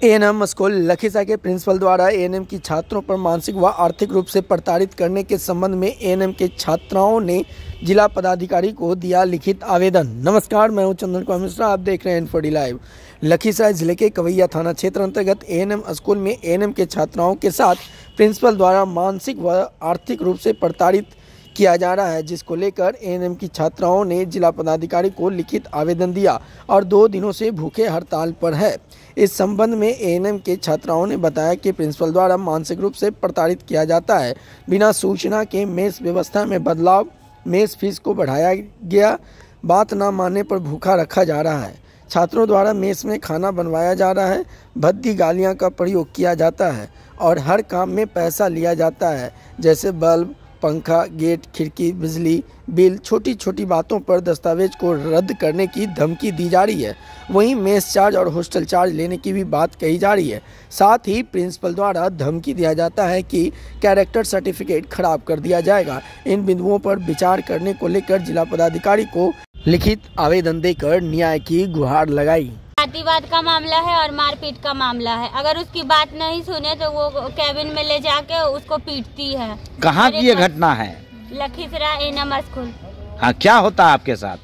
ANM school Lakhisarai के principal द्वारा ANM की छात्रों पर मानसिक व आर्थिक रूप से प्रताड़ित करने के संबंध में एएनएम के छात्राओं ने जिला पदाधिकारी को दिया लिखित आवेदन। नमस्कार, मैं हूं चंदन कुमार मिश्रा, आप देख रहे हैं इन्फो डी लाइव। लखीसराय जिले के कवैया थाना क्षेत्र अंतर्गत एएनएम स्कूल में एएनएम के छात्राओं के साथ प्रिंसिपल द्वारा मानसिक व आर्थिक रूप से प्रताड़ित किया जा रहा है, जिसको लेकर एएनएम की छात्राओं ने जिला पदाधिकारी को लिखित आवेदन दिया और 2 दिनों से भूखे हड़ताल पर है। इस संबंध में एएनएम के छात्राओं ने बताया कि प्रिंसिपल द्वारा मानसिक रूप से प्रताड़ित किया जाता है। बिना सूचना के मेस व्यवस्था में बदलाव, मेस फीस को बढ़ाया गया, बात न मानने पर भूखा रखा जा रहा है। छात्रों द्वारा मेस में खाना बनवाया जा रहा है, भद्दी गालियाँ का प्रयोग किया जाता है और हर काम में पैसा लिया जाता है, जैसे बल्ब, पंखा, गेट, खिड़की, बिजली बिल, छोटी छोटी बातों पर दस्तावेज को रद्द करने की धमकी दी जा रही है। वहीं मेस चार्ज और हॉस्टल चार्ज लेने की भी बात कही जा रही है। साथ ही प्रिंसिपल द्वारा धमकी दिया जाता है कि कैरेक्टर सर्टिफिकेट खराब कर दिया जाएगा। इन बिंदुओं पर विचार करने को लेकर जिला पदाधिकारी को लिखित आवेदन देकर न्याय की गुहार लगाई। जातिवाद का मामला है और मारपीट का मामला है। अगर उसकी बात नहीं सुने तो वो कैबिन में ले जाके उसको पीटती है। कहाँ की ये घटना है? Lakhisarai ANM school. हाँ, क्या होता है आपके साथ?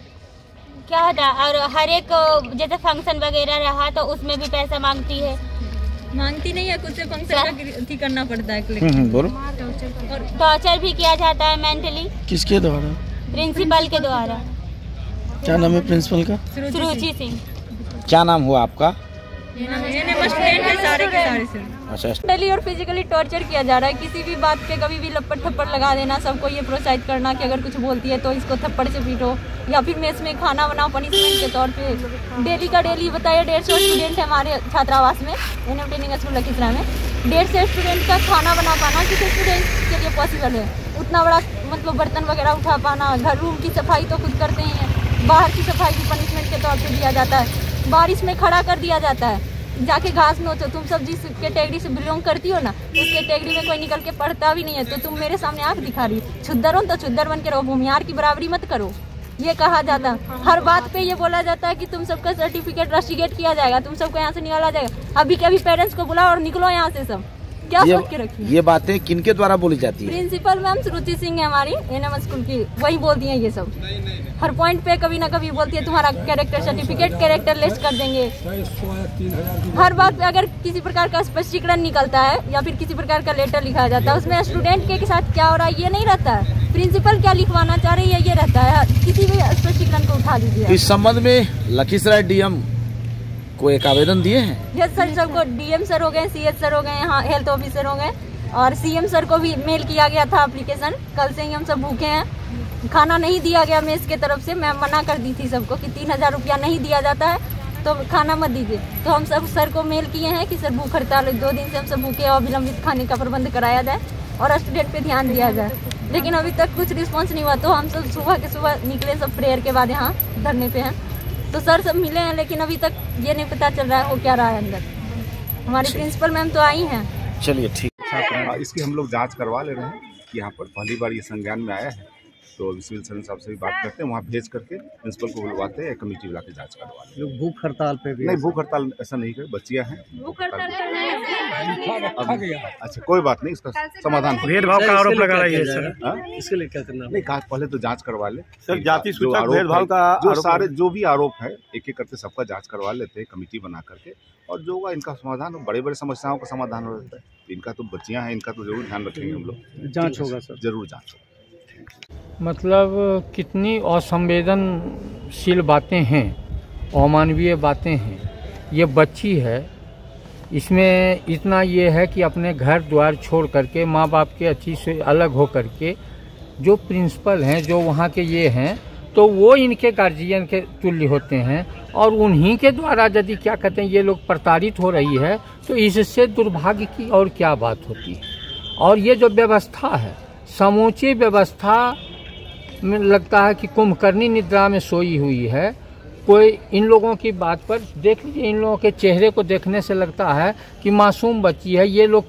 क्या होता है, और हर एक जैसे फंक्शन वगैरह रहा तो उसमें भी पैसा मांगती है। मांगती नहीं है, कुछ से फंक्शन का करना पड़ता है। बोलो। और टॉर्चर भी किया जाता है मेंटली। किसके द्वारा? प्रिंसिपल के द्वारा। क्या नाम है प्रिंसिपल का? सुरुचि सिंह। क्या नाम हुआ आपका? अच्छा। मेंटली और फिजिकली टॉर्चर किया जा रहा है। किसी भी बात पे कभी भी लपट थप्पड़ लगा देना, सबको ये प्रोत्साहित करना कि अगर कुछ बोलती है तो इसको थप्पड़ से पीटो, या फिर मेस में खाना बनाओ पनिशमेंट के तौर पे। डेली का डेली बताइए 150 स्टूडेंट है हमारे छात्रावास में, एएनएम ट्रेनिंग स्कूल लखीसराय में। 150 स्टूडेंट का खाना बना पाना किसी स्टूडेंट के लिए पॉसिबल है? उतना बड़ा मतलब बर्तन वगैरह उठा पाना, घर रूम की सफाई तो खुद करते ही हैं, बाहर की सफाई भी पनिशमेंट के तौर पे दिया जाता है। बारिश में खड़ा कर दिया जाता है, जाके घास नोचो। तुम सब जिस कैटेगरी से बिलोंग करती हो ना, उस कैटेगरी में कोई निकल के पढ़ता भी नहीं है, तो तुम मेरे सामने आंख दिखा रही हो। छुद्दर हो तो छुद्दर बन के रहो, भूमिहार की बराबरी मत करो, ये कहा जाता है। हर बात पे ये बोला जाता है कि तुम सबका सर्टिफिकेट रस्टिकेट किया जाएगा, तुम सबको यहाँ से निकाला जाएगा। अभी के अभी पेरेंट्स को बुलाओ और निकलो यहाँ से सब। क्या सोच के रखी? ये बातें किनके द्वारा बोली जाती है? प्रिंसिपल मैम सुरुचि सिंह है हमारी एएनएम स्कूल की, वही बोलती हैं ये सब। हर पॉइंट पे कभी ना कभी बोलती है तुम्हारा कैरेक्टर सर्टिफिकेट, कैरेक्टर लिस्ट कर देंगे। हर बात पे अगर किसी प्रकार का स्पष्टीकरण निकलता है या फिर किसी प्रकार का लेटर लिखा जाता है, उसमें स्टूडेंट के साथ क्या हो रहा है ये नहीं रहता है, प्रिंसिपल क्या लिखवाना चाह रही है ये रहता है। किसी भी स्पष्टीकरण को उठा दीजिए। इस संबंध में लखीसराय डीएम को एक आवेदन दिए हैं? यस सर, सबको डीएम सर हो गए, सीएच सर हो गए, यहाँ हेल्थ ऑफिसर हो गए, और सीएम सर को भी मेल किया गया था एप्लीकेशन। कल से ही हम सब भूखे हैं, खाना नहीं दिया गया मेस के तरफ से। मैं मना कर दी थी सबको कि 3000 रुपया नहीं दिया जाता है तो खाना मत दीजिए। तो हम सब सर को मेल किए हैं कि सर भूख हड़ताल 2 दिन से हम सब भूखे और विलंबित खाने का प्रबंध कराया जाए और स्टूडेंट पे ध्यान दिया जाए। लेकिन अभी तक कुछ रिस्पॉन्स नहीं हुआ, तो हम सब सुबह के सुबह निकले सब प्रेयर के बाद यहाँ धरने पे हैं। तो सर सब मिले हैं, लेकिन अभी तक ये नहीं पता चल रहा है वो क्या रहा है अंदर। हमारी प्रिंसिपल मैम तो आई हैं। चलिए ठीक। इसकी हम लोग जांच करवा ले रहे हैं। यहाँ पर पहली बार ये संज्ञान में आया है, तो सिविल सर्जन साहब से भी बात करते हैं, वहाँ भेज करके प्रिंसिपल को बुलवाते हैं, कमेटी बुला के जाँच करवाते हैं। भूख हड़ताल पे भी? नहीं, भूख हड़ताल ऐसा नहीं करे, बच्चियाँ हैं। अच्छा, कोई बात नहीं, इसका समाधान। भेदभाव का आरोप लगा रही है सर, इसके लिए क्या करना? नहीं, कहा पहले तो जांच करवा ले सर। जाति सूचक भेदभाव का जो भी आरोप है एक एक करके सबका जांच करवा लेते हैं कमेटी बना करके, और जो होगा इनका समाधान, बड़े बड़े समस्याओं का समाधान हो जाता है। इनका तो बच्चियाँ हैं, इनका तो जरूर ध्यान रखेंगे हम लोग। जाँच होगा सर, जरूर जाँच होगा। मतलब कितनी असंवेदनशील बातें हैं, अमानवीय बातें हैं। ये बच्ची है, इसमें इतना ये है कि अपने घर द्वार छोड़ करके, माँ बाप के अच्छी से अलग हो करके, जो प्रिंसिपल हैं, जो वहाँ के ये हैं, तो वो इनके गार्जियन के तुल्य होते हैं, और उन्हीं के द्वारा यदि क्या कहते हैं ये लोग प्रताड़ित हो रही है, तो इससे दुर्भाग्य की और क्या बात होती है। और ये जो व्यवस्था है, समूची व्यवस्था में लगता है कि कुंभकर्णी निद्रा में सोई हुई है। कोई इन लोगों की बात पर देख लीजिए, इन लोगों के चेहरे को देखने से लगता है कि मासूम बच्ची है, ये लोग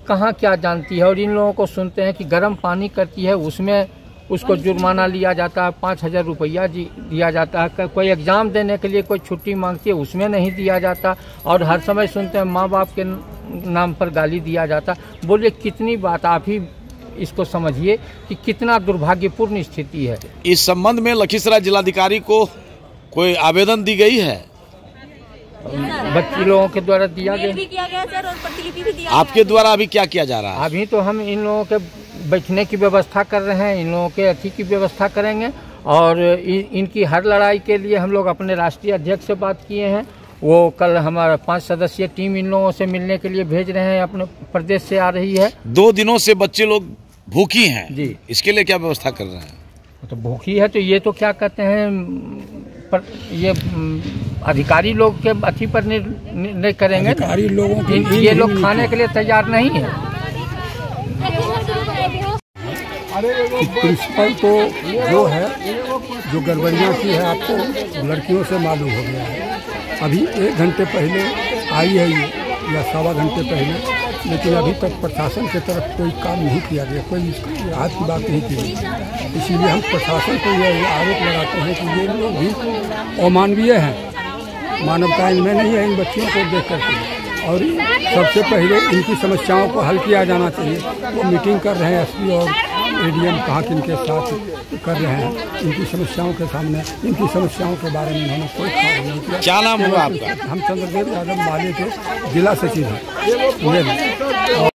कहाँ क्या जानती है। और इन लोगों को सुनते हैं कि गर्म पानी करती है, उसमें उसको जुर्माना लिया जाता है, 5,000 रुपया दिया जाता है। कोई एग्ज़ाम देने के लिए कोई छुट्टी मांगती है, उसमें नहीं दिया जाता। और हर समय सुनते हैं माँ बाप के नाम पर गाली दिया जाता। बोलिए कितनी बात, आप ही इसको समझिए कि कितना दुर्भाग्यपूर्ण स्थिति है। इस संबंध में लखीसराय जिलाधिकारी को कोई आवेदन दी गई है? बच्ची लोगों के द्वारा दिया गया सर, और प्रतिलिपि भी दिया। आपके द्वारा अभी क्या किया जा रहा है? अभी तो हम इन लोगों के बैठने की व्यवस्था कर रहे हैं, इन लोगों के अथी की व्यवस्था करेंगे। और इनकी हर लड़ाई के लिए हम लोग अपने राष्ट्रीय अध्यक्ष से बात किए हैं। वो कल हमारा 5 सदस्यीय टीम इन लोगों से मिलने के लिए भेज रहे हैं, अपने प्रदेश से आ रही है। 2 दिनों से बच्चे लोग भूखी हैं जी, इसके लिए क्या व्यवस्था कर रहे हैं? तो भूखी है तो ये तो क्या कहते हैं, पर ये अधिकारी लोग के अथी पर निर्णय करेंगे। अधिकारी लोगों ये लोग खाने के लिए तैयार नहीं है। प्रिंसिपल को जो है, जो गड़बड़ियाँ की है आपको लड़कियों से मालूम हो गया है। अभी 1 घंटे पहले आई है ये, या 1.25 घंटे पहले, लेकिन अभी तक प्रशासन की तरफ कोई काम नहीं किया गया, कोई इसकी हाथ की बात नहीं की गई। इसीलिए हम प्रशासन को यह आरोप लगाते हैं कि ये लोग भी अमानवीय हैं, मानवता इनमें नहीं है इन बच्चियों को देख करके। और सबसे पहले इनकी समस्याओं को हल किया जाना चाहिए। वो मीटिंग कर रहे हैं एसपी और एडीएम कहाँ किनके साथ कर रहे हैं, इनकी समस्याओं के सामने, इनकी समस्याओं के बारे में इन्होंने कोई काम नहीं किया। क्या नाम हुआ आपका? हम चंद्रदेव यादव माले के जिला सचिव हैं।